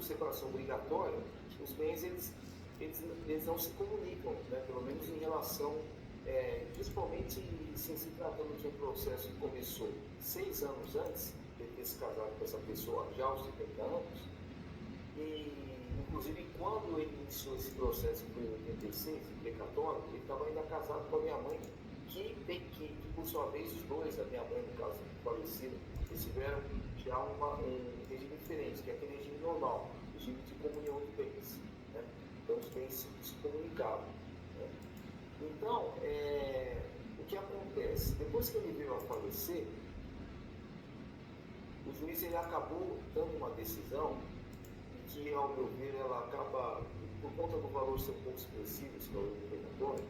separação obrigatória, os bens eles não se comunicam, né? Pelo menos em relação, principalmente se tratando de um processo que começou 6 anos antes de ter se casado com essa pessoa, já aos 70 anos, e inclusive quando ele iniciou esse processo em 86, imprecatório, ele estava ainda casado com a minha mãe, que por sua vez os dois, a minha mãe no caso falecida, eles tiveram já um regime diferente, que é aquele regime normal, regime de comunhão de bens, né? Então os bens se comunicavam, né? Então, o que acontece? Depois que ele veio a falecer, o juiz ele acabou dando uma decisão que, ao meu ver, ela acaba, por conta do valor ser um pouco expressivo, esse valor do precatório,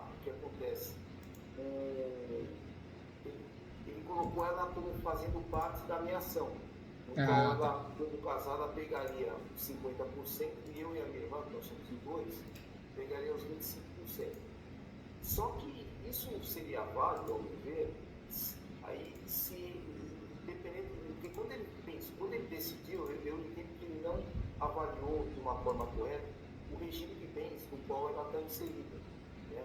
o que acontece? Ele colocou ela como fazendo parte da minha ação. Então, ela, como casada, pegaria 50% e eu e a minha irmã, que nós somos em dois, pegaria os 25%. Só que isso seria válido, ao meu ver, aí se, dependendo, porque quando ele decidiu, eu entendo que ele não avaliou de uma forma correta o regime de bens no qual ela está inserida, né?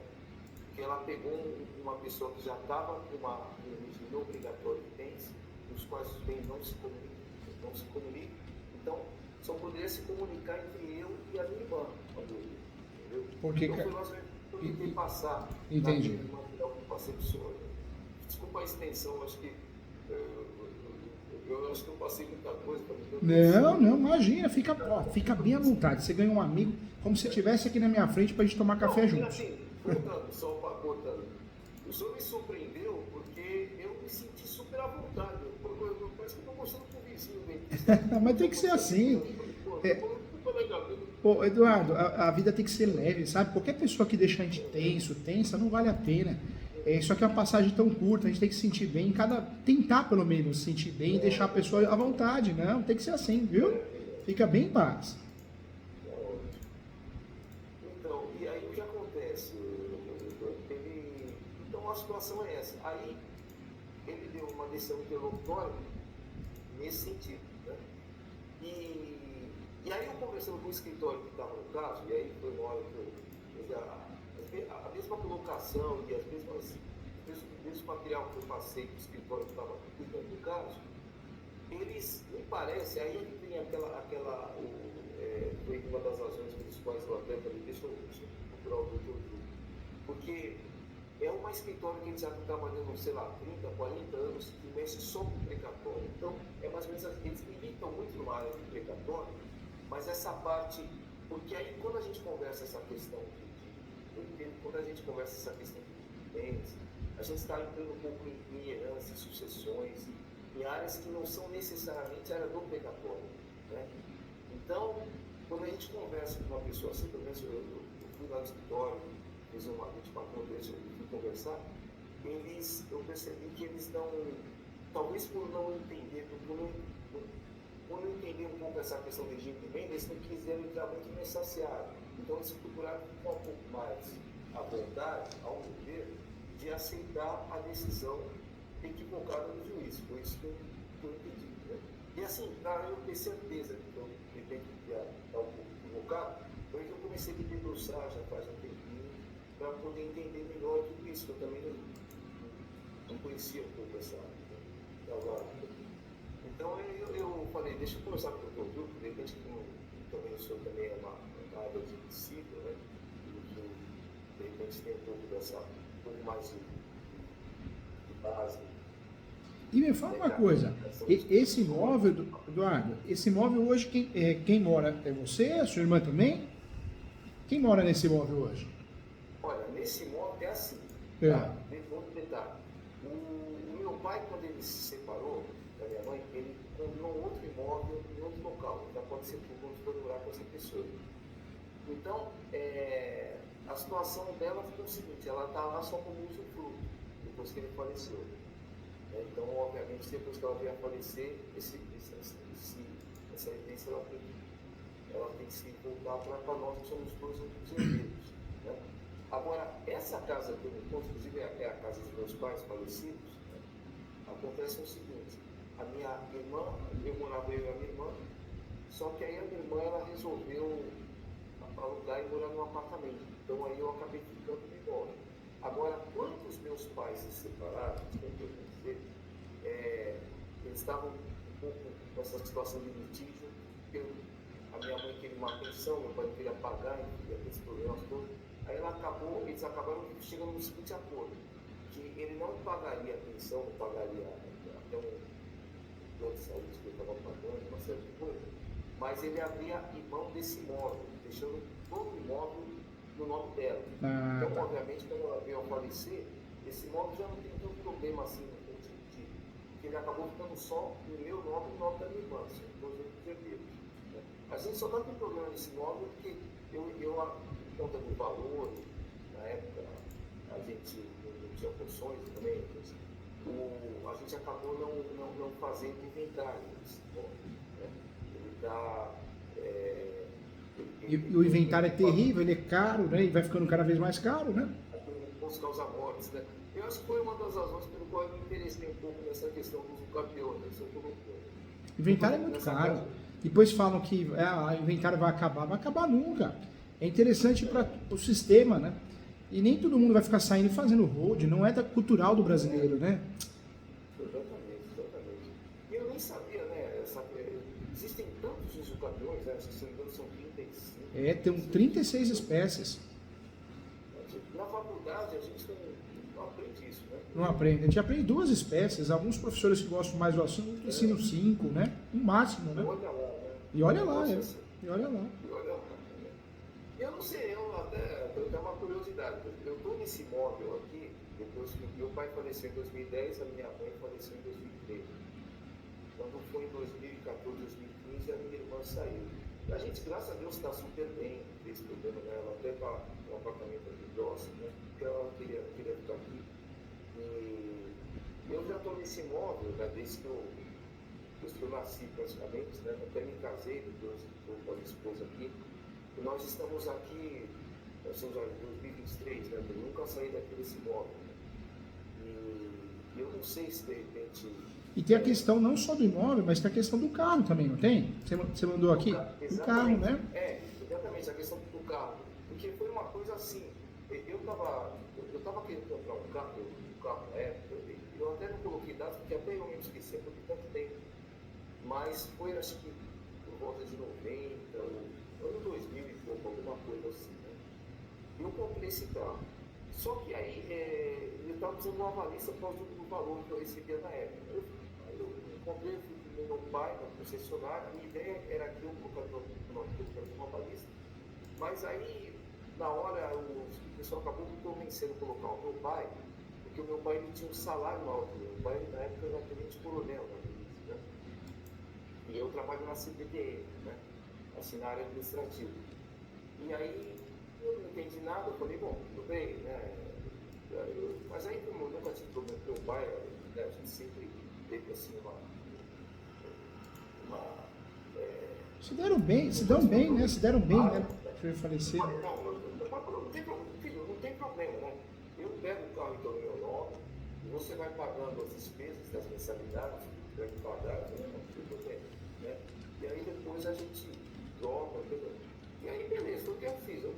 Porque ela pegou uma pessoa que já estava com um regime obrigatório de bens, nos quais os bens não se comunicam, então só poderia se comunicar entre eu e a minha irmã, entendeu? Porque, então foi mais ou menos que eu tentei passar. Entendi. No material que eu passei para o senhor. Desculpa a extensão, acho que eu acho que eu passei muita coisa para mim. Não, imagina, fica bem à vontade. Você ganha um amigo, como se estivesse aqui na minha frente para a gente tomar café juntos. Assim, voltando, só cortando. O senhor me surpreendeu porque eu me senti super à vontade. Parece que eu estou mostrando para o vizinho mesmo. Mas tem que ser assim. Pô, Eduardo, a vida tem que ser leve, sabe? Qualquer pessoa que deixa a gente tensa, não vale a pena. Isso aqui é uma passagem tão curta, a gente tem que se sentir bem, tentar pelo menos se sentir bem e deixar a pessoa à vontade, não, tem que ser assim, viu? Fica bem em paz. Então, e aí o que acontece? Então a situação é essa. Aí ele deu uma decisão interlocutória nesse sentido, né? E aí eu conversando com o escritório que estava no caso, e aí foi uma hora que a mesma colocação e o mesmo material que eu passei para o escritório que estava cuidando do caso, eles, me parece, aí ele tem foi uma das razões pelas quais eu até falei, deixa eu procurar o doutor Júlio, porque é uma escritório que eles já estão trabalhando, sei lá, 30, 40 anos, que mexe só com precatório. Então, é mais ou menos, eles militam muito numa área de precatório, mas essa parte, porque aí quando a gente conversa essa questão quando a gente conversa essa questão de bens, a gente está entrando um pouco em herança, sucessões, em áreas que não são necessariamente área do precatório, né? Então, quando a gente conversa com uma pessoa assim, pelo menos eu fui lá no escritório, fiz uma 24 vezes, eu fui conversar, eu percebi que eles não, talvez por não entender, por não entender um pouco essa questão do regime de bens, eles não quiseram entrar muito nessa seara. Então eles procuraram ficar um pouco mais à vontade, ao meu ver, de aceitar a decisão equivocada do juiz. Foi isso que eu entendi, né? E assim, para eu ter certeza que eu de repente ia estar um pouco equivocado, foi que eu comecei a me debruçar já faz um tempinho, para poder entender melhor tudo isso, que eu também não conhecia um pouco essa área. Então eu falei, deixa eu conversar com o doutor Júlio, de repente também o senhor também é uma área de princípio, né? E que de repente tem um pouco mais de base. E me fala uma coisa, esse imóvel, Eduardo, esse imóvel hoje, quem mora é você, a sua irmã também? Quem mora nesse imóvel hoje? Olha, nesse imóvel é assim, tá? Outro detalhe. O meu pai, quando ele se separou da minha mãe, ele comprou outro imóvel em outro local, então pode ser por morar com essa pessoa. Então, a situação dela foi o seguinte, ela está lá só como usufruto, depois que ele faleceu. Então, obviamente, depois que ela vier a falecer, essa evidência ela tem que se voltar para nós, que somos todos os herdeiros, né? Agora, essa casa que eu me encontro, inclusive é a casa dos meus pais falecidos, né? Acontece o seguinte, a minha irmã, eu morava eu e a minha irmã, só que aí a minha irmã ela resolveu alugar e morar num apartamento. Então aí eu acabei ficando no imóvel. Agora, quando os meus pais se separaram, como eu vou dizer, eles estavam um pouco com essa situação de litígio, porque a minha mãe queria uma pensão, meu pai não queria pagar, e aqueles problemas todos. Aí eles acabaram chegando no seguinte acordo, que ele não pagaria a pensão, não pagaria até um plano de saúde que ele estava pagando, uma série de coisas, mas ele abria mão desse imóvel, deixando todo o imóvel no nome dela. Então, obviamente, quando ela veio a falecer, esse imóvel já não tem tanto problema assim, no sentido de que ele acabou ficando só no meu nome e no nome da minha irmã, assim, dois outros herdeiros. Né? A gente só está com problema nesse imóvel porque eu por conta do valor, na época a gente não tinha funções também, a gente acabou não fazendo inventário desse imóvel. Né? Ele está. E o inventário é terrível, ele é caro, né? E vai ficando cada vez mais caro, né? Com os causa-mortes, né? Eu acho que foi uma das razões pelo qual eu me interessei um pouco nessa questão dos campeões, né? Inventário é muito caro. Depois falam que o inventário vai acabar nunca. É interessante para o sistema, né? E nem todo mundo vai ficar saindo e fazendo road, não é da cultural do brasileiro, né? Exatamente. E eu nem sabia, né? Existem tantos usucapiões, né? Se não me engano, são 35. Tem 36 espécies. Na faculdade a gente não aprende isso, né? Não aprende. A gente aprende 2 espécies. Alguns professores que gostam mais do assunto ensinam 5, né? No máximo, né? Olha lá, né? E olha lá, né? E olha lá. Eu não sei, eu tenho uma curiosidade. Eu estou nesse imóvel aqui, depois que meu pai faleceu em 2010, a minha mãe faleceu em 2013. Quando foi em 2014, 2015, a minha irmã saiu. A gente, graças a Deus, está super bem, fez problema, né? Ela até está no apartamento aqui próximo, né? Porque ela queria ficar aqui. E eu já estou nesse imóvel, né? Desde que eu nasci praticamente, né? Até me casei, depois estou com a minha esposa aqui. E nós estamos aqui, nós estamos em 2023, né? Eu nunca saí daqui desse imóvel. Né? E eu não sei se de repente. E tem a questão não só do imóvel, mas tem a questão do carro também, não tem? Você mandou aqui? Do carro, né? Exatamente, a questão do carro. Porque foi uma coisa assim, eu estava querendo comprar um carro na época, eu até não coloquei dados, porque até eu mesmo esqueci, porque tanto tempo. Mas foi, acho que, por volta de 90, ano 2000 e pouco, alguma coisa assim, né? Eu comprei esse carro. Só que aí eu estava precisando de uma avalista por causa do valor que eu recebia na época. Eu comprei, fui com meu pai na concessionária, a minha ideia era que eu colocaria uma avalista. Mas aí, na hora, o pessoal acabou me convencendo a colocar o meu pai, porque o meu pai ele tinha um salário alto. Meu pai, na época, era tenente-coronel, né? E eu trabalho na CPTM, né? Assim, na área administrativa. E aí, eu não entendi nada, eu falei, bom, tudo bem, né? Mas aí, como eu nunca tive problema com meu pai, né? A gente sempre teve assim Se deram bem, né? Se deram bem, né? Foi falecer. Filho, não tem problema, né? Eu pego o carro então no meu nome, e você vai pagando as despesas das mensalidades, vai pagar, tudo bem, né? E aí depois a gente troca, entendeu? E aí beleza, o que eu fiz? Eu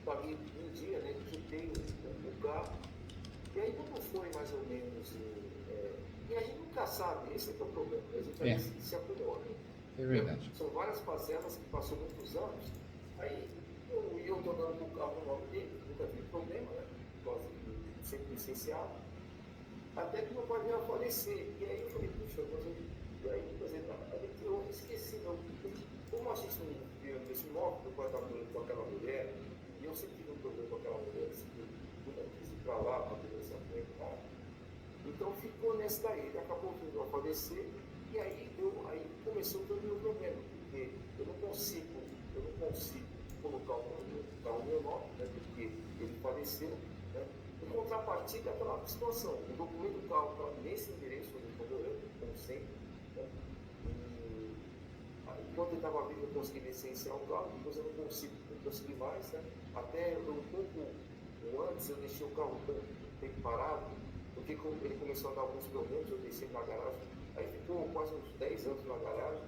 paguei um dia, né? Quitei o carro, e aí quando foi mais ou menos. E a gente nunca sabe, esse é que é o problema, a gente se acumula. É verdade. São várias parcelas que passou muitos anos, aí eu estou dando o carro no nome dele, nunca tive problema, né? Gosto de sempre licenciado, até que meu pai veio a falecer. E aí eu falei, puxa, eu esqueci, como a gente não vivia nesse imóvel, meu pai estava morando com aquela mulher, e eu sempre tive um problema com aquela mulher, assim, eu não quis ir para lá para ter essa frente, tá? Então ficou nessa daí, ele acabou vindo a falecer, e aí começou todo o meu problema, porque eu não consigo colocar o carro no meu nome, né, porque ele faleceu, né? Em contrapartida, aquela situação, o documento do carro está nesse endereço onde eu estou morando, como sempre, né? E enquanto ele estava vivo eu consegui licenciar o carro, depois eu não consegui mais, né? Até um pouco antes eu deixei o carro um tempo parado, porque ele começou a dar alguns problemas, eu deixei na garagem Aí ficou quase uns 10 anos na garagem.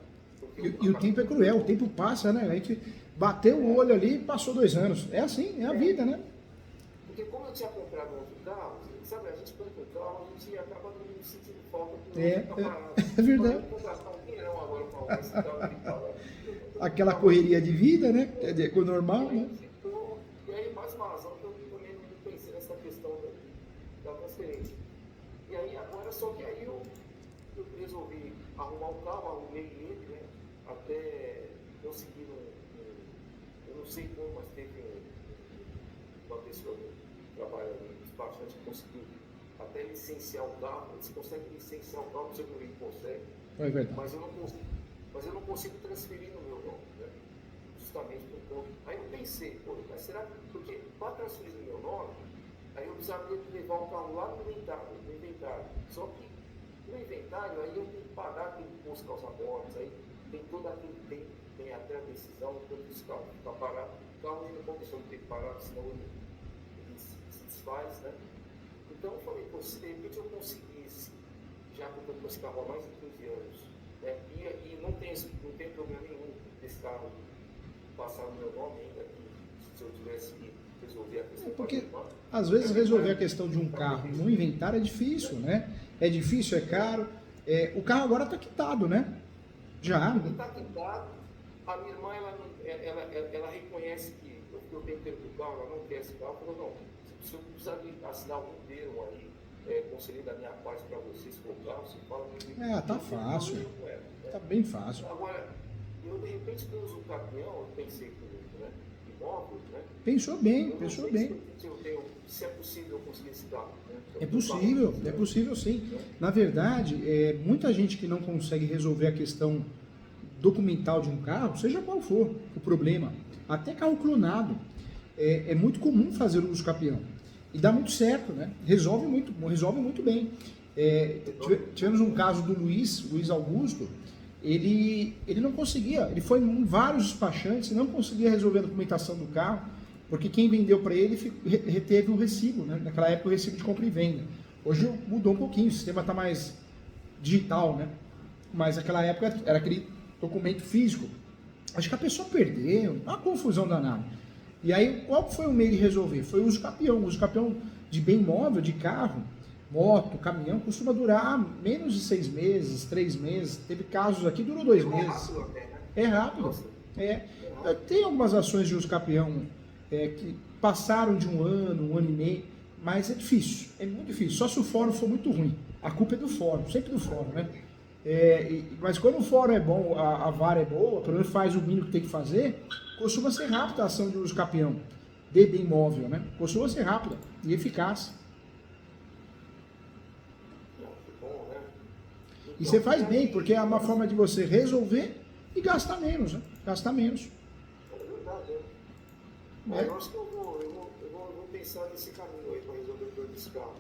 E o tempo é cruel, o tempo passa, né? A gente bateu o olho ali e passou 2 anos. É assim, é a vida, né? Porque como eu tinha comprado um outro carro, sabe, a gente compra um carro, a gente acaba não sentindo falta do É verdade. Eu vou gastar um dinheirão agora para esse carro que fala. Aquela correria de vida, né? É normal, né? E aí, mais uma razão que eu também não pensei nessa questão da transferência. E aí, agora, só que aí eu resolvi arrumar um carro, arrumei ele, né? Até conseguir eu não sei como, mas teve uma pessoa que trabalha no despachante que conseguiu até licenciar o carro. Eles conseguem licenciar o carro, não sei como ele consegue. É verdade. Mas eu não consigo transferir no meu nome, né? Justamente por conta. Aí eu pensei, pô, mas será que, porque para transferir no meu nome, aí eu precisaria levar o carro lá no inventário. Só que no inventário, aí eu tenho que pagar aquele imposto calça-mortes, aí tem todo aquele tem até a decisão do fiscal para parar. O carro ainda começou a ter que parar, senão ele se desfaz, né? Então eu falei, pô, se de repente eu conseguisse, já que eu estou com esse carro há mais de 15 anos, né? E não tem problema nenhum desse carro passar no meu nome ainda, se eu tivesse que resolver a questão. Porque às vezes resolver a questão de um carro no inventário é difícil, né? É difícil, é caro. O carro agora está quitado, né? Já. Está quitado. A minha irmã, ela reconhece que eu tenho tempo do carro, ela não quer esse carro. Falou, não, se eu precisar de assinar algum termo aí, conselho da minha parte para vocês colocar, você fala comigo. Tá fácil. Tá bem fácil. Agora, eu de repente com o caminhão, eu pensei comigo, né? Imóvel, né? Pensou bem, pensou bem. Se é possível eu conseguir esse carro, né? É possível sim. Na verdade, muita gente que não consegue resolver a questão documental de um carro, seja qual for o problema, até carro clonado, é muito comum fazer o uso capião. E dá muito certo, né? Resolve muito bem. Tivemos um caso do Luiz Augusto, ele não conseguia, ele foi em vários despachantes e não conseguia resolver a documentação do carro, porque quem vendeu para ele reteve o recibo, né? Naquela época o recibo de compra e venda. Hoje mudou um pouquinho, o sistema está mais digital, né? Mas naquela época era aquele documento físico. Acho que a pessoa perdeu, uma confusão danada. E aí, qual foi o meio de resolver? Foi o uso capião. O uso capião de bem móvel, de carro, moto, caminhão, costuma durar menos de 6 meses, 3 meses. Teve casos aqui, durou 2 meses. É rápido. Tem algumas ações de uso capião que passaram de um ano e meio, mas é difícil, é muito difícil. Só se o fórum for muito ruim. A culpa é do fórum, sempre do fórum, né? Mas quando o fórum é bom, a vara é boa, pelo menos faz o mínimo que tem que fazer, costuma ser rápida a ação de uso capião de bem móvel, né? Costuma ser rápida e eficaz. E você faz bem, porque é uma forma de você resolver e gastar menos, né? Gastar menos. É verdade, eu acho que eu vou pensar nesse caminho aí para resolver o problema desse carro.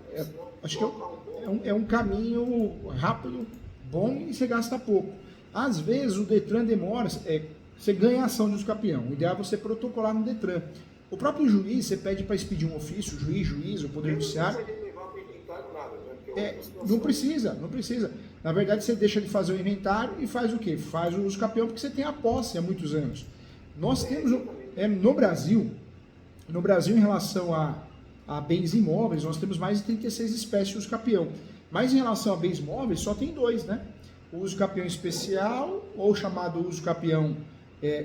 Acho que é um caminho rápido, bom e você gasta pouco. Às vezes o Detran demora, você ganha a ação de uso capião. O ideal é você protocolar no Detran. O próprio juiz, você pede para expedir um ofício, juiz, o Poder Judiciário. Não precisa. Na verdade, você deixa de fazer o inventário e faz o quê? Faz o uso capião porque você tem a posse há muitos anos. Nós temos, no Brasil, em relação a bens imóveis, nós temos mais de 36 espécies de uso capião. Mas em relação a bens móveis, só tem 2, né? O uso capião especial, ou chamado uso capião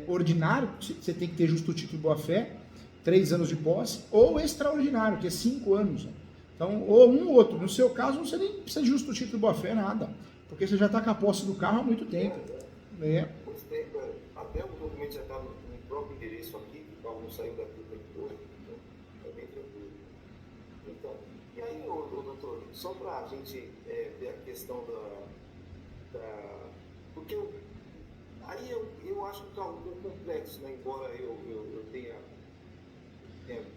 ordinário, você tem que ter justo título de boa-fé, 3 anos de posse, ou extraordinário, que é 5 anos. Né? Então, ou um ou outro. No seu caso, você nem precisa de justo título de boa-fé, nada. Porque você já está com a posse do carro há muito tempo. Muito tempo, até o documento já está no próprio endereço aqui, que o carro não saiu daqui o tempo todo, então é bem tranquilo. Então, e aí, doutor, só para a gente ver a questão porque aí eu acho que o carro um pouco complexo, né? Embora eu tenha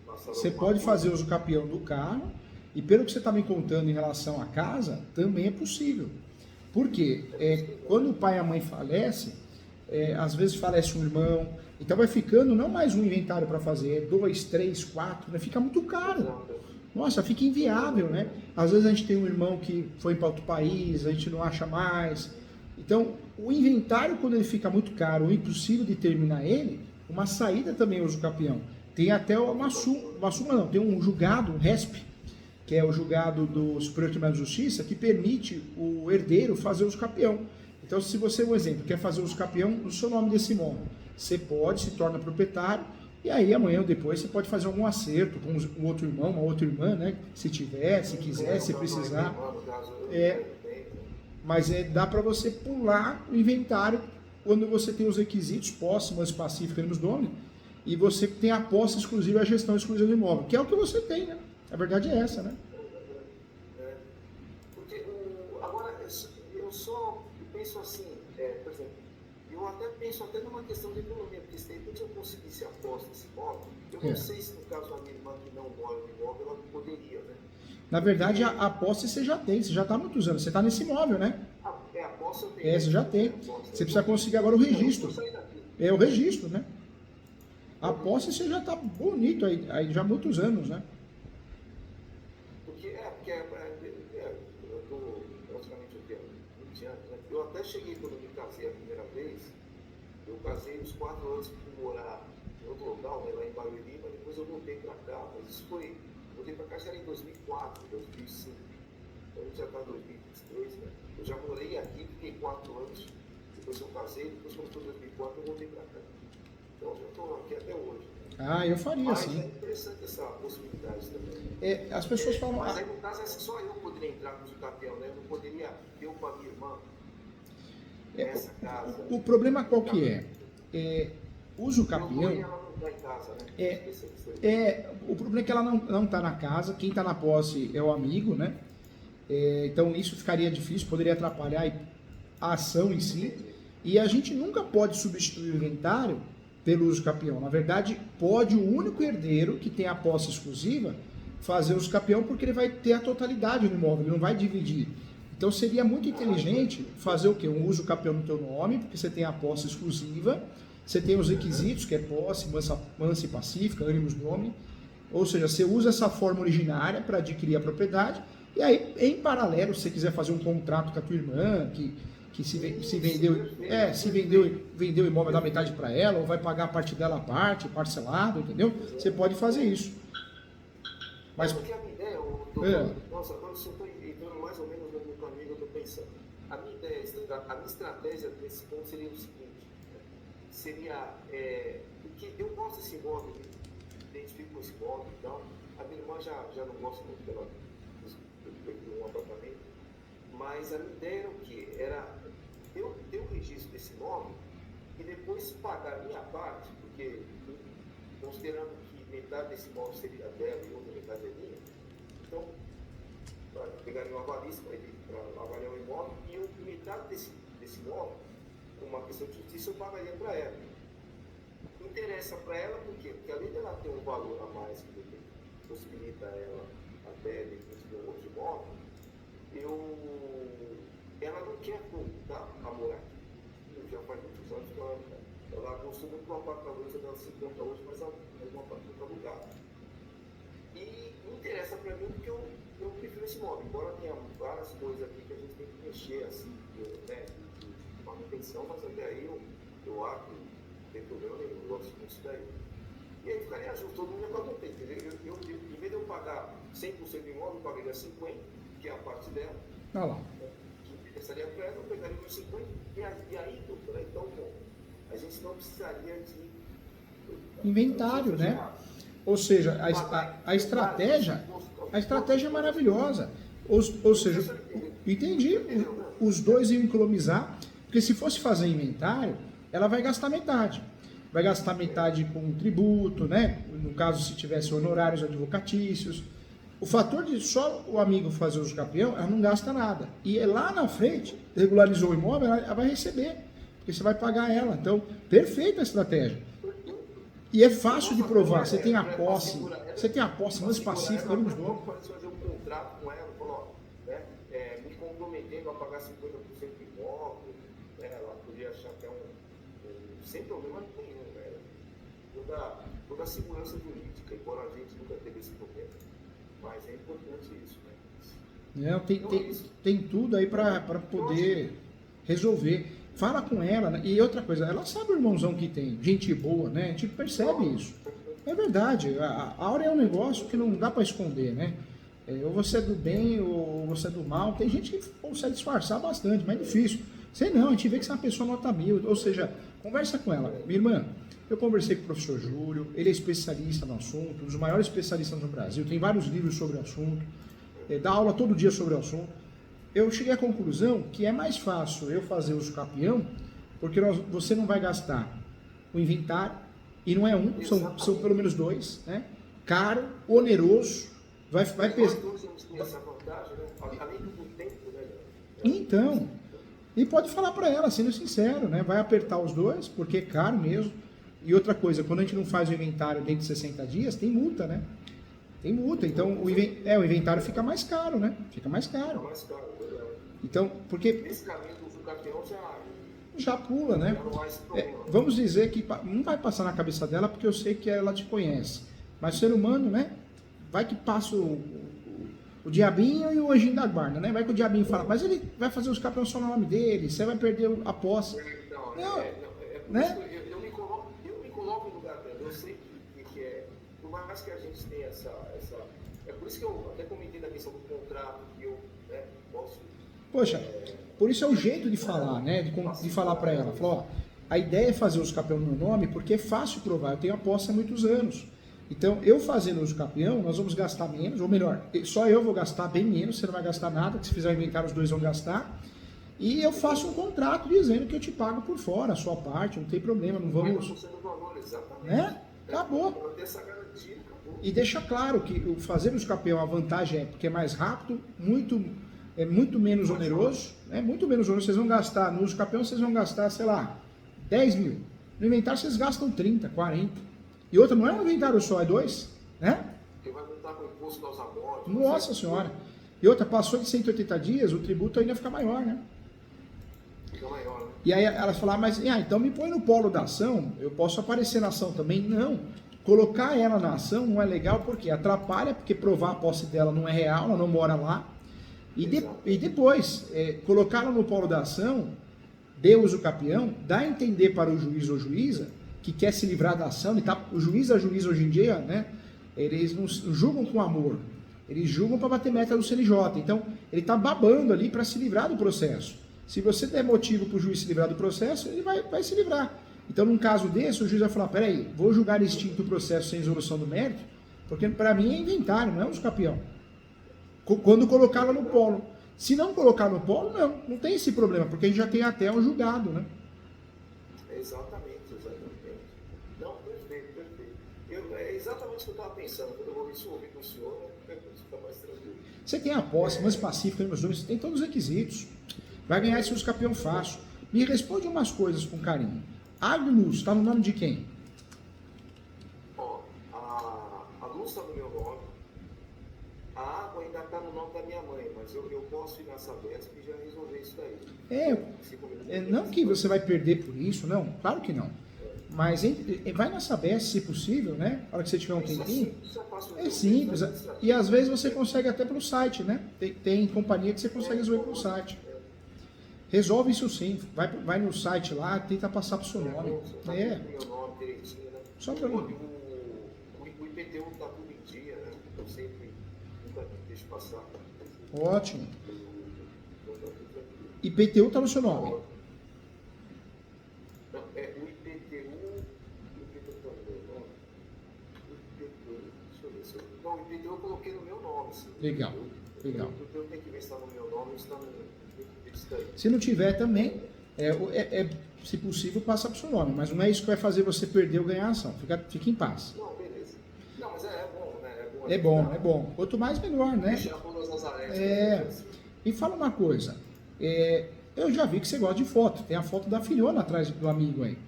passado. Você pode fazer uso capião do carro, e pelo que você está me contando em relação à casa, também é possível. Por quê? Quando o pai e a mãe falecem, às vezes falece um irmão, então vai ficando não mais um inventário para fazer, 2, 3, 4, né? Fica muito caro. nossa, fica inviável, né? Às vezes a gente tem um irmão que foi para outro país, a gente não acha mais. Então, o inventário, quando ele fica muito caro ou impossível de terminar ele, uma saída também usa o campeão. Tem até uma súmula não, tem um julgado, um RESP, que é o julgado do Superior Tribunal de Justiça, que permite o herdeiro fazer uso capião. Então, se você, um exemplo, quer fazer uso capião no seu nome desse imóvel, você pode, se torna proprietário, e aí amanhã ou depois você pode fazer algum acerto com um outro irmão, uma outra irmã, né? Se tiver, se quiser, se precisar. Mas dá para você pular o inventário quando você tem os requisitos, posse, mas pacífica nos domínios, e você tem a posse exclusiva e a gestão exclusiva do imóvel, que é o que você tem, né? A verdade é essa, né? Porque agora eu só penso assim, por exemplo, eu até penso até numa questão de economia, porque se de repente eu conseguisse a posse desse imóvel, eu não sei se no caso da minha irmã que não mora no imóvel, ela poderia, né? Na verdade, a posse você já tem, você já está há muitos anos, você está nesse imóvel, né? A posse eu tenho. Você já tem. Você precisa conseguir agora o registro. É o registro, né? A posse você já está bonito aí já há muitos anos, né? Porque eu estou praticamente 20 anos, né? Eu até cheguei quando me casei a primeira vez, eu casei uns 4 anos para morar em outro local, né, lá em Barueri, mas depois eu voltei para cá, mas isso foi, voltei para cá já era em 2004, 2005, então a gente já está em 2023, né? Eu já morei aqui, fiquei 4 anos, depois eu casei, depois quando foi 2004 eu voltei para cá. Então eu já estou aqui até hoje. Ah, eu faria mas sim. É interessante essa possibilidade também. As pessoas falam... Mas aí no caso só eu poderia entrar no uso capião, né? Eu não poderia eu com a minha irmã nessa casa. O problema qual que é? Uso capião... Ela não está em casa, né? O problema é que ela não está na casa, quem está na posse é o amigo, né? Então isso ficaria difícil, poderia atrapalhar a ação em si. E a gente nunca pode substituir o inventário pelo uso capião. Na verdade, pode o único herdeiro que tem a posse exclusiva fazer o uso capião, porque ele vai ter a totalidade do imóvel, ele não vai dividir. Então seria muito inteligente fazer o quê? Um uso capião no teu nome, porque você tem a posse exclusiva, você tem os requisitos, que é posse, mansa e pacífica, ânimos nome, ou seja, você usa essa forma originária para adquirir a propriedade, e aí, em paralelo, se você quiser fazer um contrato com a tua irmã, que se vendeu o imóvel da metade para ela, ou vai pagar a parte dela à parte, parcelado, entendeu? Você pode fazer isso. Mas porque a minha ideia, nossa, agora eu estou entrando mais ou menos no caminho que eu estou pensando. A minha ideia, a minha estratégia nesse ponto seria o seguinte, seria, porque eu gosto desse imóvel, me identifico com esse imóvel e tal, a minha irmã já não gosta muito dela, de um apartamento, mas a minha ideia era o quê? Era eu ter o registro desse imóvel e depois pagar a minha parte, porque considerando que metade desse imóvel seria dela e outra metade é minha, então pegaria uma avalista para avaliar o imóvel e eu, metade desse imóvel, com uma questão de justiça, eu pagaria para ela. Interessa para ela por quê? Porque além dela ter um valor a mais que possibilita ela até de um outro imóvel, ela não quer voltar a morar aqui. Já faz muitos anos que ela gostou muito do apartamento dela, se encontra hoje, mas é um apartamento alugado. E interessa para mim porque eu prefiro esse imóvel, embora tenha várias coisas aqui que a gente tem que mexer, assim, né, de manutenção, mas até aí eu acho que não tem problema nenhum, eu gosto disso daí. E aí ficaria justo, todo mundo ia pagar o tempo, entendeu? Em vez de eu pagar 100% do imóvel, eu pagaria 50%, que é a parte dela. Olha lá. Que interessaria para ela, eu pegaria os 50%, e aí, doutora, então, bom, a gente não precisaria de inventário, né? Ou seja, a estratégia é maravilhosa. Ou seja, entendi, os dois iam economizar, porque se fosse fazer inventário, ela vai gastar metade. Vai gastar metade com tributo, né? No caso, se tivesse honorários advocatícios. O fator de só o amigo fazer uso capião, ela não gasta nada. E lá na frente, regularizou o imóvel, ela vai receber, porque você vai pagar ela. Então, perfeita a estratégia. E é fácil de provar. Você tem a posse, mais pacífica, ela pode fazer um contrato com ela, falou, né, me comprometendo a pagar 50% do imóvel, né, ela podia achar que sem problema nenhum, né, toda a segurança jurídica, embora a gente nunca teve esse problema. Mas é importante isso, né? Não, Então é isso. tem tudo aí para poder resolver. Fala com ela, né? E outra coisa, ela sabe o irmãozão que tem, gente boa, né? A gente percebe isso. É verdade, a Aura é um negócio que não dá para esconder, né? Ou você é do bem ou você é do mal. Tem gente que consegue disfarçar bastante, mas é difícil. Sei não, a gente vê que você é uma pessoa nota 1000, ou seja, conversa com ela. Minha irmã, eu conversei com o professor Júlio, ele é especialista no assunto, um dos maiores especialistas no Brasil, tem vários livros sobre o assunto, dá aula todo dia sobre o assunto. Eu cheguei à conclusão que é mais fácil eu fazer uso capião, porque você não vai gastar o inventário, e não é um, são pelo menos dois, né? Caro, oneroso, vai pesar. Nós dois temos essa vantagem, né? Além do tempo, né? Então, e pode falar para ela, sendo sincero, né? Vai apertar os dois, porque é caro mesmo. E outra coisa, quando a gente não faz o inventário dentro de 60 dias, tem multa, né? Tem multa, então o inventário fica mais caro, né? Fica mais caro. Fica mais caro, verdade. Então, porque Nesse caminho do campeão já pula, né? já não há esse problema. Vamos dizer que não vai passar na cabeça dela, porque eu sei que ela te conhece. Mas o ser humano, né? Vai que passa o diabinho e o anjinho da guarda, né? Vai que o diabinho fala, mas ele vai fazer os campeões só no nome dele, você vai perder a posse. Não, por né? isso que eu me coloco no lugar dela. Eu sei que é, por mais que a gente tenha essa. É por isso que eu até comentei da questão do contrato, que eu, né, posso. Poxa, por isso é o jeito de falar, né? De falar para ela. Falar, ó, a ideia é fazer os campeões no meu nome porque é fácil provar. Eu tenho a posse há muitos anos. Então, eu fazendo os campeão, nós vamos gastar menos, ou melhor, só eu vou gastar bem menos, você não vai gastar nada, que se fizer inventar os dois vão gastar. E eu faço um contrato dizendo que eu te pago por fora, a sua parte, não tem problema, não vamos. Valor, exatamente. Né? Acabou. Para ter essa garantia, acabou. E deixa claro que o fazer os campeão, a vantagem é porque é mais rápido, muito menos oneroso, né? Muito menos oneroso. Vocês vão gastar, no uso campeão, vocês vão gastar, sei lá, 10 mil. No inventário, vocês gastam 30, 40. E outra, não é um inventário só, é dois, né? Porque vai montar com o imposto causa morte. Nossa senhora. E outra, passou de 180 dias, o tributo ainda fica maior, né? Fica maior, né? E aí elas falaram, mas então me põe no polo da ação, eu posso aparecer na ação também? Não. Colocar ela na ação não é legal porque atrapalha, porque provar a posse dela não é real, ela não mora lá. E depois, colocá-la no polo da ação, Deus o campeão, dá a entender para o juiz ou juíza que quer se livrar da ação, o juiz e a juíza hoje em dia, né, eles não julgam com amor, eles julgam para bater meta do CNJ, então ele está babando ali para se livrar do processo. Se você der motivo para o juiz se livrar do processo, ele vai se livrar. Então, num caso desse, o juiz vai falar, peraí, vou julgar extinto o processo sem resolução do mérito, porque para mim é inventário, não é um campeão. Quando colocá-la no polo. Se não colocar no polo, não tem esse problema, porque a gente já tem até um julgado, né? Exatamente. Não, perfeito. É exatamente o que eu estava pensando. Quando eu vou isso ouvir com o senhor, isso fica mais tranquilo. Você tem a posse, mais pacífica nos nomes, você tem todos os requisitos. Vai ganhar esse uso campeão fácil. Me responde umas coisas com carinho. Agnus, está no nome de quem? Ó, a luz está no meu nome. A água ainda está no nome da minha mãe, mas eu posso ir na Sabesp e já resolver isso daí. Não que você vai perder por isso, não, claro que não. Mas vai na Sabesp, se possível, né? Na hora que você tiver um tempinho. É simples. E às vezes você consegue até pelo site, né? Tem companhia que você consegue resolver pelo site. Resolve isso sim. Vai no site lá, tenta passar pro seu nome. Meu nome direitinho, né? Só para mim. O IPTU está tudo em dia, né? Eu sempre nunca deixo passar. Ótimo. IPTU está no seu nome. Não, o IPTU está no meu nome. Deixa eu ver se eu... Não, o IPTU eu coloquei no meu nome. Sim. Legal. Eu tenho que ver se está no meu nome ou se está no... Se não tiver também, se possível, passa para o seu nome. Mas não é isso que vai fazer você perder ou ganhar a ação. Fica em paz. Não, beleza. Não, mas é bom, né? É bom. Quanto mais, melhor, né? E fala uma coisa. Eu já vi que você gosta de foto. Tem a foto da filhona atrás do amigo aí.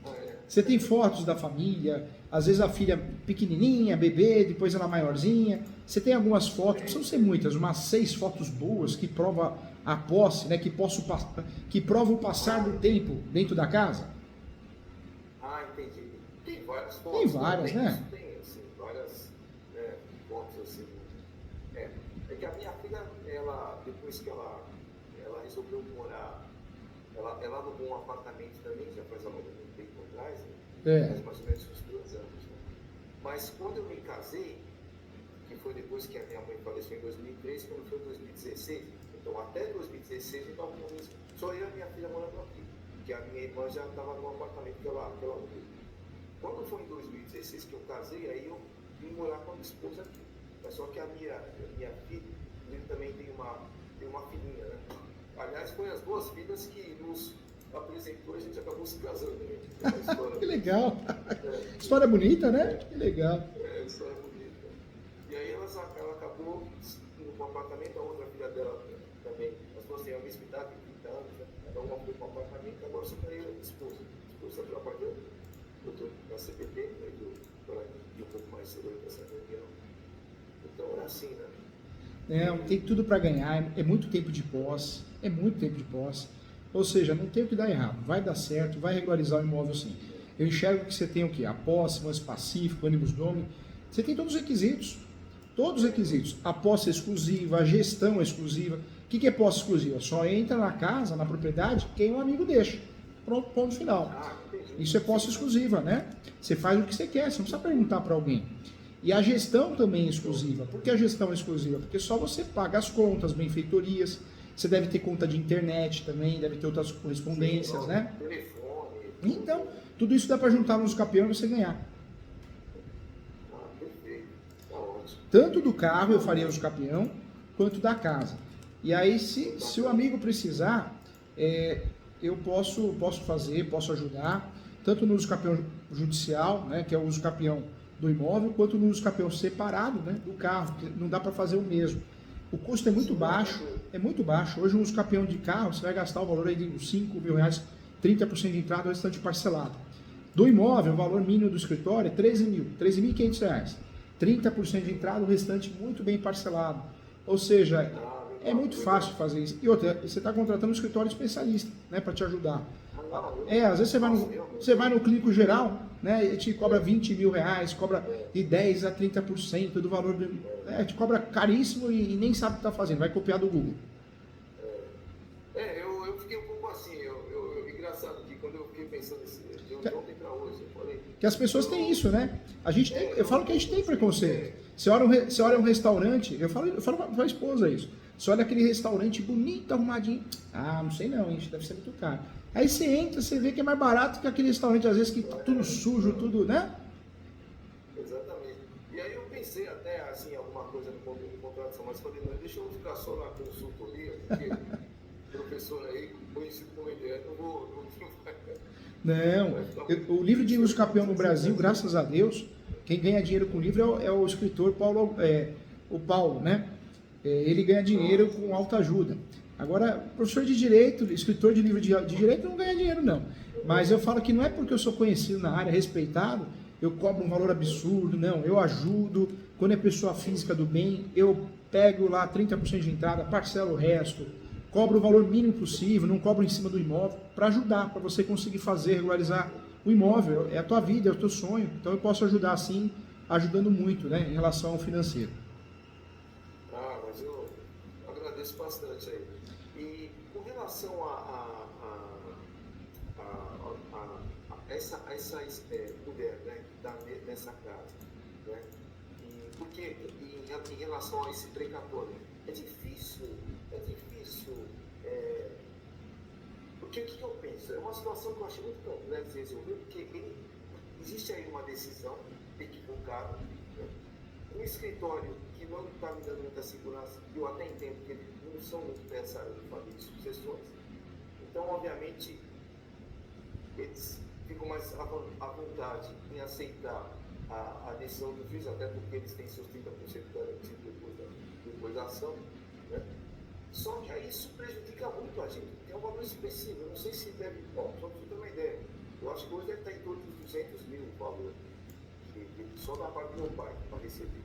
Você tem fotos da família, às vezes a filha pequenininha, bebê, depois ela maiorzinha. Você tem algumas fotos, não precisam ser muitas, umas 6 fotos boas que prova a posse, né, que prova o passar do tempo dentro da casa? Entendi. Tem várias fotos. Tem várias, né? Tem, assim, várias fotos assim. É que a minha filha, ela, depois que ela resolveu morar, ela alugou um apartamento também, já faz algum tempo atrás, né? Faz mais ou menos uns 2 anos. Né? Mas quando eu me casei, que foi depois que a minha mãe faleceu em 2013, quando foi em 2016, então até 2016 eu estava com isso, só eu e a minha filha morando aqui, porque a minha irmã já estava no apartamento que ela alugou. Quando foi em 2016 que eu casei, aí eu vim morar com a minha esposa aqui. Mas só que a minha filha, ele também tem uma filhinha, né? Aliás, foi as 2 filhas que nos apresentou, a gente acabou se casando. Né? Que legal! História bonita, né? Que legal. História bonita. E aí ela acabou indo para um apartamento, a outra filha dela também. As 2 têm a mesma idade, 30 anos, né? Cada uma foi para um apartamento, agora só para eu e a esposa. A esposa está trabalhando, eu estou na CPT, né? Eu um pouco mais cedo para essa reunião. Então é assim, né? Tem tudo para ganhar, é muito tempo de posse, ou seja, não tem o que dar errado, vai dar certo, vai regularizar o imóvel sim. Eu enxergo que você tem o quê? A posse, lance pacífico, ânimos domi, você tem todos os requisitos, a posse é exclusiva, a gestão é exclusiva. O que é posse exclusiva? Só entra na casa, na propriedade, quem um amigo deixa, pronto, ponto final. Isso é posse exclusiva, né? Você faz o que você quer, você não precisa perguntar para alguém. E a gestão também é exclusiva. Por que a gestão é exclusiva? Porque só você paga as contas, benfeitorias, você deve ter conta de internet também, deve ter outras correspondências, né? Então, tudo isso dá para juntar no Usucapião e você ganhar. Tanto do carro eu faria Usucapião, quanto da casa. E aí, se o amigo precisar, eu posso fazer, posso ajudar, tanto no Usucapião judicial, né, que é o Usucapião do imóvel, quanto no Usucapião separado, né, do carro, que não dá para fazer o mesmo. O custo é muito baixo. Hoje um Usucapião de carro, você vai gastar o valor aí de R$5.000, 30% de entrada, o restante parcelado. Do imóvel, o valor mínimo do escritório é R$13.500. 30% de entrada, o restante muito bem parcelado. Ou seja, é muito fácil fazer isso. E outra, você está contratando um escritório especialista, né, para te ajudar. Às vezes você vai no clínico geral, né, e te cobra R$20.000, cobra de 10% a 30% do valor, te cobra caríssimo e nem sabe o que está fazendo, vai copiar do Google. Eu fiquei um pouco assim, engraçado que quando eu fiquei pensando de ontem para hoje, eu falei... Que as pessoas têm isso, né? Eu falo que a gente tem preconceito. Você olha um restaurante, eu falo para a esposa isso, você olha aquele restaurante bonito, arrumadinho, não sei não, gente, deve ser muito caro. Aí você entra, você vê que é mais barato que aquele restaurante, às vezes, que tá tudo sujo, tudo, né? Exatamente. E aí eu pensei até, assim, alguma coisa no contratação, mas falei, não, deixa eu ficar só na consultoria, porque o professor aí, conhecido como ele é, o livro de Usucapião no Brasil, graças a Deus, quem ganha dinheiro com o livro é o escritor o Paulo, né? Ele ganha dinheiro com autoajuda. Agora, professor de direito, escritor de livro de direito não ganha dinheiro, não. Mas eu falo que não é porque eu sou conhecido na área, respeitado, eu cobro um valor absurdo, não. Eu ajudo, quando é pessoa física do bem, eu pego lá 30% de entrada, parcelo o resto, cobro o valor mínimo possível, não cobro em cima do imóvel, para ajudar, para você conseguir fazer, regularizar o imóvel. É a tua vida, é o teu sonho. Então eu posso ajudar assim, ajudando muito, né, em relação ao financeiro. Mas eu agradeço bastante aí. E com relação a essa mulher, né, que está nessa casa, né, porque em relação a esse precatório, é difícil, porque o que eu penso? É uma situação que eu acho muito complexa de resolver, porque existe aí uma decisão equivocada, né, um escritório que não está me dando muita segurança, eu até entendo que eles não são muito pensados em família de sucessões, então, obviamente, eles ficam mais à vontade em aceitar a decisão do juiz, até porque eles têm seus 30% garantido depois da ação, né? Só que aí isso prejudica muito a gente, é um valor expressivo, eu não sei se deve, só para você ter uma ideia, eu acho que hoje deve estar em torno de 200 mil o valor, só da parte do meu pai, para receber.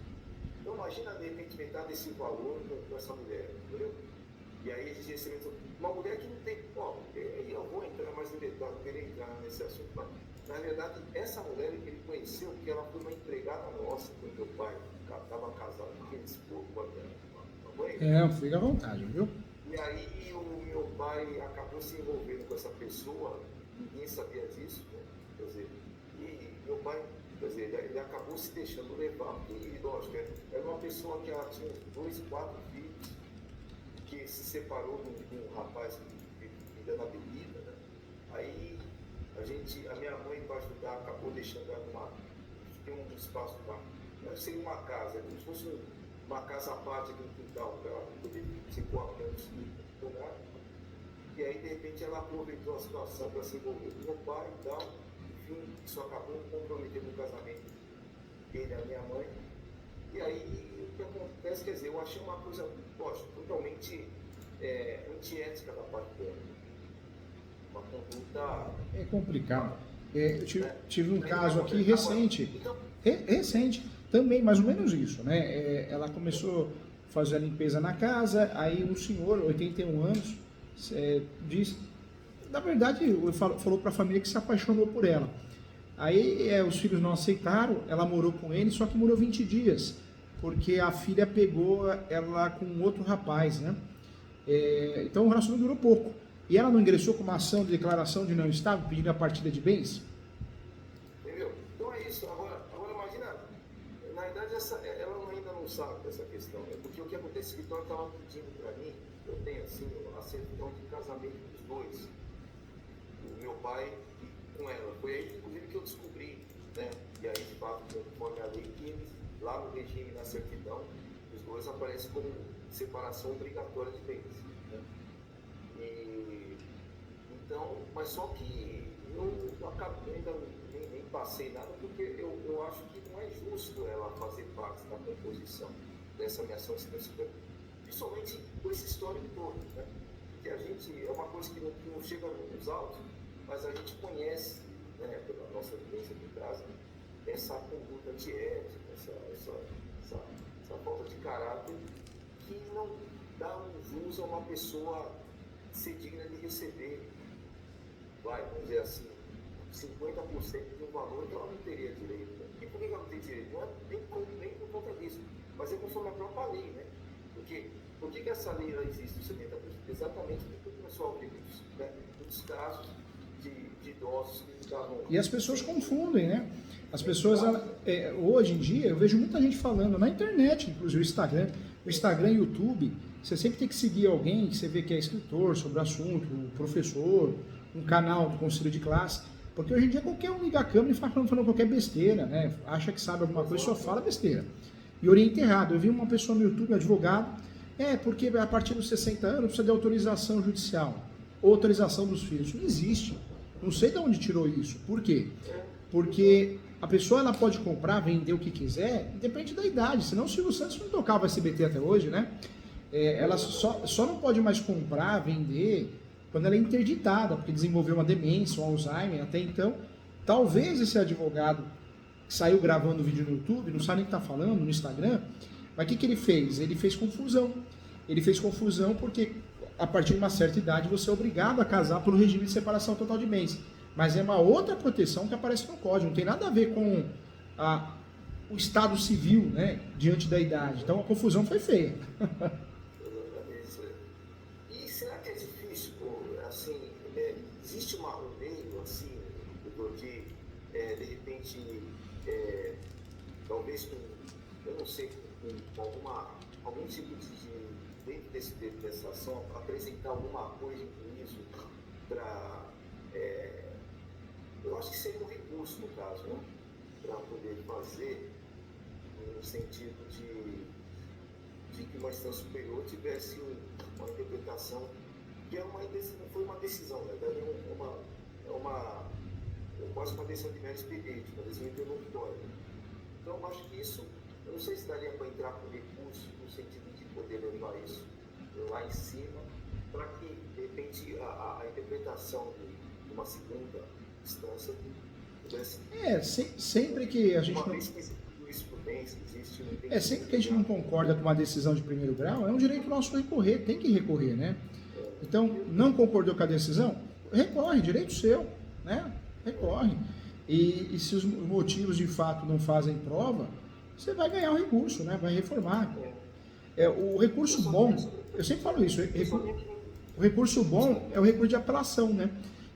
Então imagina de repente metade desse valor com essa mulher, entendeu? E aí eles recebem uma mulher que não tem, eu vou entrar mais no detalhe, não queria entrar nesse assunto, mas Na verdade, essa mulher ele conheceu porque ela foi uma empregada nossa, quando meu pai estava casado com aquele esposo com a mãe. Fica à vontade, viu? E aí o meu pai acabou se envolvendo com essa pessoa, ninguém sabia disso, né? Quer dizer, e meu pai, quer dizer, ele acabou se deixando levar, porque, lógico, era uma pessoa que ela tinha 2, 4 filhos, que se separou de um rapaz que vivia na bebida, né? Aí a minha mãe, para ajudar, acabou deixando ela tem um espaço para, seria uma casa, como se fosse uma casa à parte aqui no quintal, para ela poder se coapiar os filhos. E aí, de repente, ela aproveitou a situação para se envolver com meu pai e tal. Enfim, isso acabou comprometendo o casamento dele e a minha mãe. E aí, o que acontece, quer dizer, eu achei uma coisa, lógico, totalmente antiética da parte dela. Uma conduta... É complicado. Eu tive um caso aqui recente, recente, também mais ou menos isso, né? Ela começou a fazer a limpeza na casa, aí um senhor, 81 anos, disse, na verdade, falou para a família que se apaixonou por ela. Aí os filhos não aceitaram, ela morou com ele, só que morou 20 dias, porque a filha pegou ela com outro rapaz, né? Então o relacionamento durou pouco. E ela não ingressou com uma ação de declaração de não estar pedindo a partilha de bens? Entendeu? Então é isso. Agora imagina, na verdade ela ainda não sabe dessa questão, né? Porque o que acontece é que a Vitória estava pedindo para mim, eu tenho assim, a certidão de casamento dos dois, o meu pai com ela. Foi aí, inclusive, que eu descobri, né? E aí, de fato, conforme a lei, que eles, lá no regime, na certidão, os dois aparecem como separação obrigatória de bens, né? Então, mas só que eu acabei, ainda nem passei nada, porque eu acho que não é justo ela fazer parte da composição dessa minha ação extensiva, principalmente com esse histórico todo, né? Porque a gente, é uma coisa que não chega nos autos, mas a gente conhece, né, pela nossa vivência de casa, essa conduta antiética, essa falta de caráter que não dá um jus a uma pessoa ser digna de receber, vamos dizer assim, 50% de um valor que ela não teria direito. Né? E por que ela não tem direito? Não é nem por conta disso, mas é conforme a própria lei, né? Porque por que essa lei ela existe, o 70%? Exatamente porque começou a ouvir muitos casos de idosos que estavam... E as pessoas confundem, né? As pessoas, hoje em dia, eu vejo muita gente falando na internet, inclusive o Instagram e o YouTube, você sempre tem que seguir alguém que você vê que é escritor sobre o assunto, um professor, um canal do conselho de classe, porque hoje em dia qualquer um liga a câmera e fala falando qualquer besteira, né? Acha que sabe alguma coisa e só fala besteira. E orienta errado. Eu vi uma pessoa no YouTube, um advogado, porque a partir dos 60 anos precisa de autorização judicial, ou autorização dos filhos. Não existe. Não sei de onde tirou isso. Por quê? Porque a pessoa ela pode comprar, vender o que quiser, independente da idade. Senão o Silvio Santos não tocava SBT até hoje, né? Ela só não pode mais comprar, vender, quando ela é interditada, porque desenvolveu uma demência, um Alzheimer. Até então, talvez esse advogado que saiu gravando vídeo no YouTube, não sabe nem o que está falando, no Instagram, mas o que ele fez? Ele fez confusão. Ele fez confusão porque a partir de uma certa idade você é obrigado a casar pelo regime de separação total de bens. Mas é uma outra proteção que aparece no código, não tem nada a ver com o estado civil, né, diante da idade. Então a confusão foi feia. E será que é difícil, assim, existe um meio, assim, de repente, talvez eu não sei, com algum tipo dentro dessa ação, apresentar alguma coisa com isso para... eu acho que seria um recurso, no caso, né? Para poder fazer no sentido de que uma instância superior tivesse uma interpretação que não foi uma decisão, né? Quase uma decisão de mero expediente, uma decisão interlocutória. Então, eu acho que isso, eu não sei se daria para entrar com recurso no sentido de poder levar isso lá em cima, para que, de repente, a interpretação de uma segunda instância pudesse... sempre que a gente uma não... vez que jurisprudência existe... sempre que a gente não concorda com uma decisão de primeiro grau, é um direito nosso recorrer, tem que recorrer, né? Então, não concordou com a decisão? Recorre, direito seu, né? Recorre. E se os motivos de fato não fazem prova, você vai ganhar o recurso, né? Vai reformar. O recurso bom, eu sempre falo isso, o recurso bom é o recurso de apelação, né?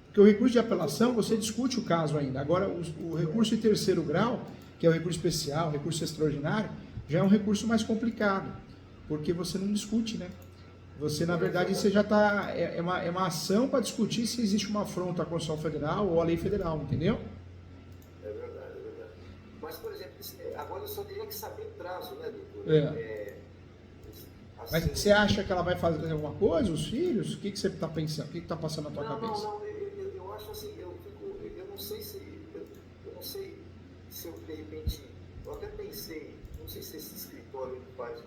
Porque o recurso de apelação, você discute o caso ainda. Agora, o recurso de terceiro grau, que é o recurso especial, o recurso extraordinário, já é um recurso mais complicado, porque você não discute, né? Você, na verdade, você já está... É uma ação para discutir se existe uma afronta à Constituição Federal ou à lei federal, entendeu? É verdade, é verdade. Mas, por exemplo, agora eu só teria que saber o prazo, né, doutor? Assim, mas você acha que ela vai fazer alguma coisa, os filhos? O que você está pensando? O que está passando na tua cabeça? Não, eu acho assim, eu não sei se eu, de repente, eu até pensei, não sei se esse escritório faz,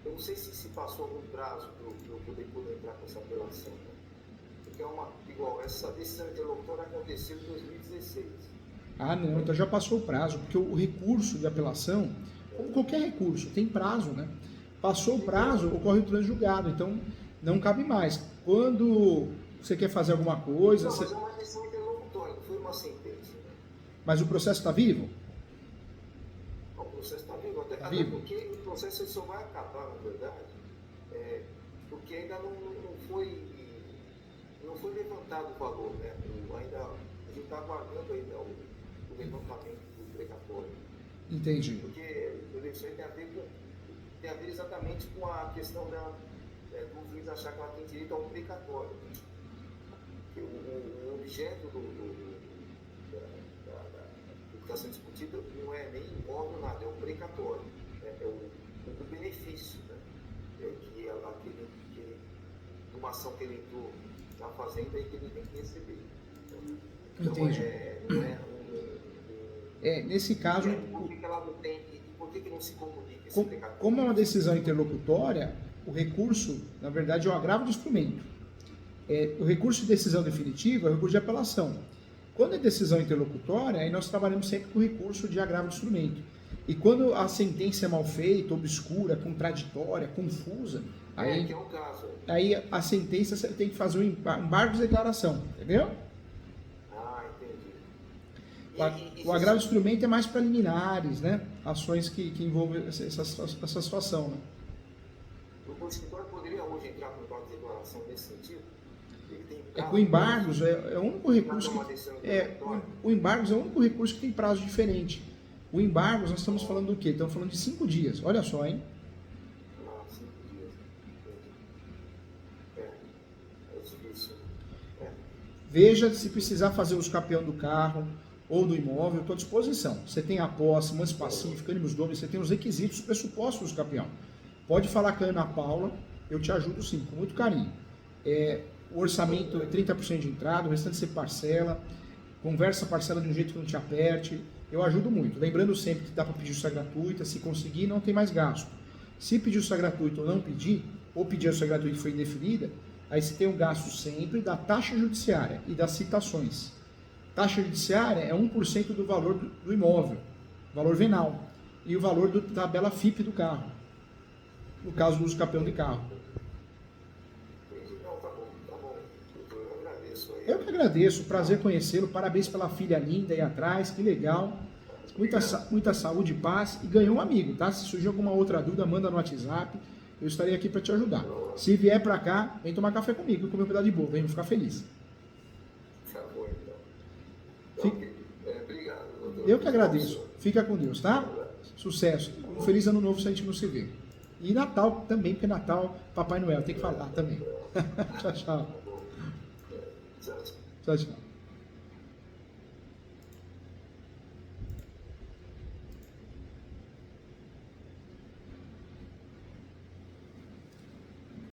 eu não sei se passou algum prazo para eu poder entrar com essa apelação, né? Porque igual, essa decisão interlocutória aconteceu em 2016. Ah, não, então já passou o prazo, porque o recurso de apelação, como qualquer recurso, tem prazo, né? Passou o prazo, ocorre o trânsito julgado, então não cabe mais. Quando você quer fazer alguma coisa... Não, mas é uma decisão interlocutória, não foi uma sentença. Né? Mas o processo está vivo? O processo está vivo, até porque o processo só vai acabar, na verdade, porque ainda não foi levantado o valor, né? A gente está aguardando ainda o levantamento do precatório. Entendi. Porque isso aí tem a ver exatamente com a questão do juiz achar que ela tem direito a um precatório. O objeto do que está sendo discutido não é nem imóvel, nada, é o precatório, é o benefício, né? Uma ação que ele entrou na fazenda e que ele tem que receber. Então, entendi. Nesse caso... Por que ela não tem, e por que não se comunica esse precatório? Como é uma decisão interlocutória, o recurso, na verdade, é o agravo do instrumento. O recurso de decisão definitiva é o recurso de apelação. Quando é decisão interlocutória, aí nós trabalhamos sempre com o recurso de agravo do instrumento. E quando a sentença é mal feita, obscura, contraditória, confusa, aí, que é o caso. Aí a sentença você tem que fazer um embargo de declaração, entendeu? Ah, entendi. O agravo do instrumento é mais preliminares, né? Ações que envolvem essa situação, né? O escritório poderia hoje entrar com embargo de declaração nesse sentido? Com embargos é o único recurso o embargos é o único recurso que tem prazo diferente. O embargos, nós estamos falando do quê? Estamos falando de 5 dias. Olha só, hein? 5 dias. É difícil. Veja se precisar fazer uso capião do carro ou do imóvel, estou à disposição. Você tem a posse, manso pacífico, ânimos domes, você tem os requisitos, os pressupostos do capião. Pode falar com a Ana Paula, eu te ajudo sim, com muito carinho. O orçamento é 30% de entrada, o restante você parcela, conversa a parcela de um jeito que não te aperte, eu ajudo muito. Lembrando sempre que dá para pedir justiça gratuita, se conseguir não tem mais gasto. Se pedir justiça gratuita ou não pedir, ou pedir a justiça gratuita que foi indeferida, aí você tem um gasto sempre da taxa judiciária e das citações. Taxa judiciária é 1% do valor do imóvel, valor venal, e o valor da tabela FIP do carro, no caso do uso capião de carro. Eu que agradeço, prazer conhecê-lo, parabéns pela filha linda aí atrás, que legal, muita saúde e paz, e ganhou um amigo, tá? Se surgir alguma outra dúvida, manda no WhatsApp, eu estarei aqui para te ajudar. Se vier para cá, vem tomar café comigo e comer um pedaço de bolo, vem ficar feliz. Obrigado. Eu que agradeço, fica com Deus, tá? Sucesso, um feliz ano novo se a gente não se vê. E Natal também, porque Natal, Papai Noel, tem que falar também. Tchau, tchau. Tchau. Tchau, tchau.